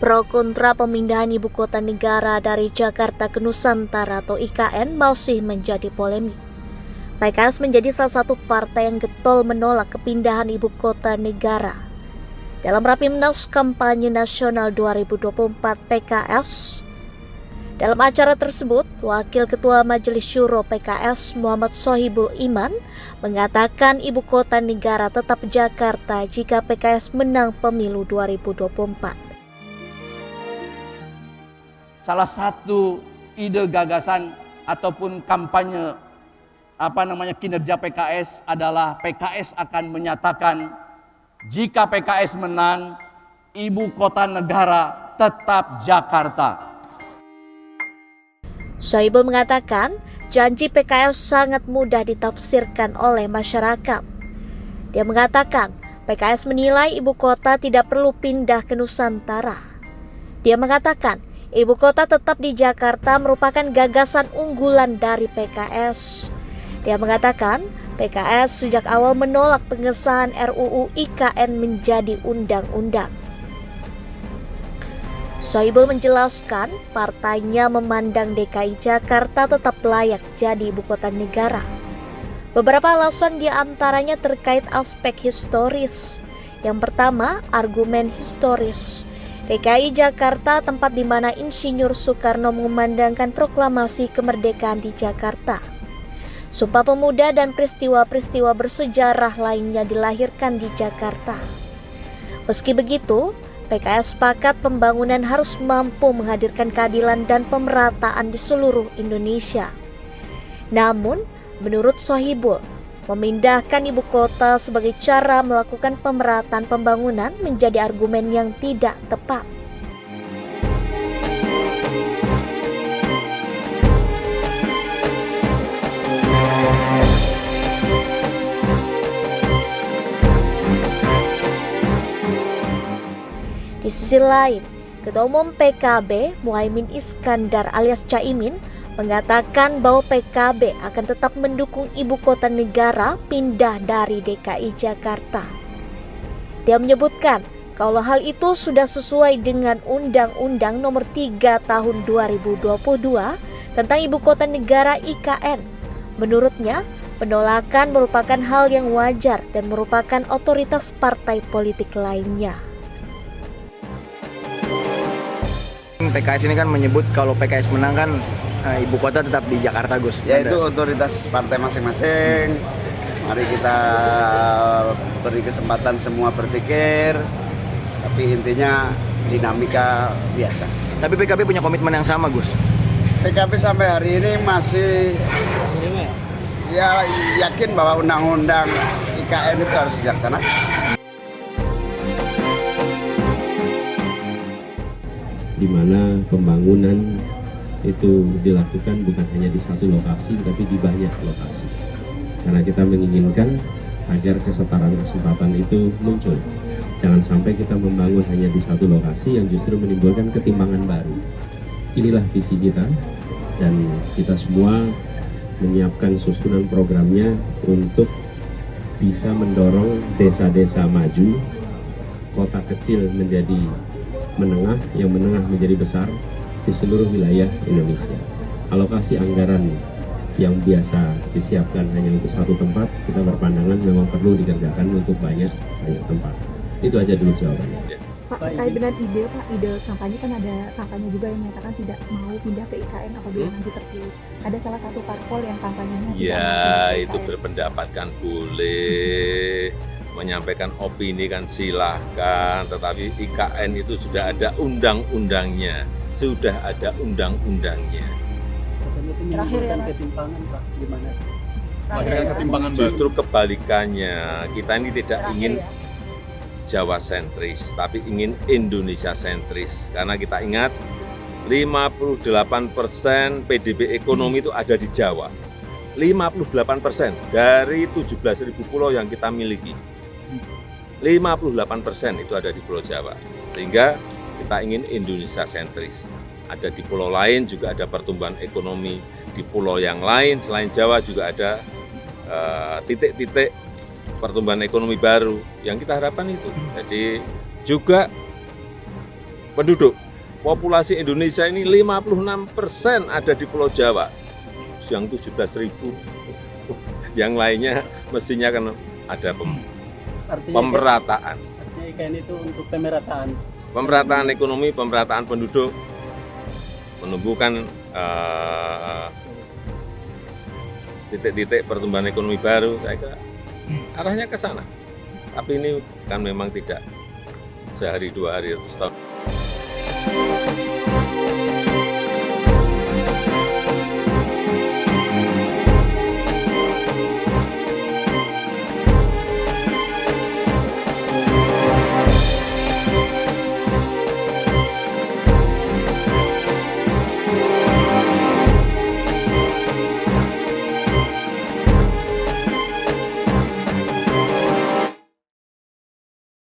Pro kontra pemindahan ibu kota negara dari Jakarta ke Nusantara atau IKN masih menjadi polemik. PKS menjadi salah satu partai yang getol menolak kepindahan ibu kota negara. Dalam Rapimnas Kampanye Nasional 2024 PKS, dalam acara tersebut, Wakil Ketua Majelis Syuro PKS Muhammad Sohibul Iman mengatakan ibu kota negara tetap Jakarta jika PKS menang pemilu 2024. Salah satu ide gagasan ataupun kampanye kinerja PKS adalah PKS akan menyatakan jika PKS menang, ibu kota negara tetap Jakarta. Sohibul mengatakan janji PKS sangat mudah ditafsirkan oleh masyarakat. Dia mengatakan PKS menilai ibu kota tidak perlu pindah ke Nusantara. Dia mengatakan ibu kota tetap di Jakarta merupakan gagasan unggulan dari PKS. Dia mengatakan PKS sejak awal menolak pengesahan RUU IKN menjadi undang-undang. Sohibul menjelaskan partainya memandang DKI Jakarta tetap layak jadi ibu kota negara. Beberapa alasan diantaranya terkait aspek historis. Yang pertama, argumen historis. DKI Jakarta tempat di mana Insinyur Soekarno mengumandangkan proklamasi kemerdekaan di Jakarta. Sumpah Pemuda dan peristiwa-peristiwa bersejarah lainnya dilahirkan di Jakarta. Meski begitu, PKS sepakat pembangunan harus mampu menghadirkan keadilan dan pemerataan di seluruh Indonesia. Namun, menurut Sohibul, memindahkan ibu kota sebagai cara melakukan pemerataan pembangunan menjadi argumen yang tidak tepat. Di sisi lain, Ketua Umum PKB Muhaimin Iskandar alias Caimin mengatakan bahwa PKB akan tetap mendukung ibu kota negara pindah dari DKI Jakarta. Dia menyebutkan kalau hal itu sudah sesuai dengan Undang-Undang Nomor 3 Tahun 2022 tentang Ibu Kota Negara IKN. Menurutnya, penolakan merupakan hal yang wajar dan merupakan otoritas partai politik lainnya. PKS ini kan menyebut kalau PKS menang kan ibu kota tetap di Jakarta, Gus. Ya itu otoritas partai masing-masing. Mari kita beri kesempatan semua berpikir. Tapi intinya dinamika biasa. Tapi PKB punya komitmen yang sama, Gus. PKB sampai hari ini masih yakin bahwa undang-undang IKN itu harus dilaksanakan. Di mana pembangunan itu dilakukan bukan hanya di satu lokasi, tapi di banyak lokasi. Karena kita menginginkan agar kesetaraan kesempatan itu muncul. Jangan sampai kita membangun hanya di satu lokasi yang justru menimbulkan ketimpangan baru. Inilah visi kita, dan kita semua menyiapkan susunan programnya untuk bisa mendorong desa-desa maju, kota kecil menjadi menengah, yang menengah menjadi besar di seluruh wilayah Indonesia. Alokasi anggaran yang biasa disiapkan hanya untuk satu tempat, kita berpandangan memang perlu dikerjakan untuk banyak tempat. Itu aja dulu jawabannya. Pak, terkait dengan ide kampanye kan ada kampanye juga yang menyatakan tidak mau pindah ke IKN apabila nanti terpilih. Ada salah satu parpol yang kampanyenya itu berpendapat kan boleh, menyampaikan opini kan silahkan, tetapi IKN itu sudah ada undang-undangnya, Terakhir ya, Mas. Ketimpangan, Pak, gimana? Ketimpangan Justru kebalikannya, kita ini tidak ingin Jawa sentris, tapi ingin Indonesia sentris. Karena kita ingat 58% PDB ekonomi itu ada di Jawa. 58% dari 17.000 pulau yang kita miliki. 58% itu ada di Pulau Jawa. Sehingga kita ingin Indonesia sentris. Ada di pulau lain juga ada pertumbuhan ekonomi. Di pulau yang lain selain Jawa juga ada titik-titik pertumbuhan ekonomi baru yang kita harapkan itu. Jadi juga penduduk. Populasi Indonesia ini 56% ada di Pulau Jawa, yang 17.000. Yang lainnya mestinya kan ada pemerataan. Artinya IKN itu untuk pemerataan. Pemerataan ekonomi, pemerataan penduduk, menumbuhkan titik-titik pertumbuhan ekonomi baru, saya kira arahnya ke sana. Tapi ini kan memang tidak sehari 2 hari atau setahun.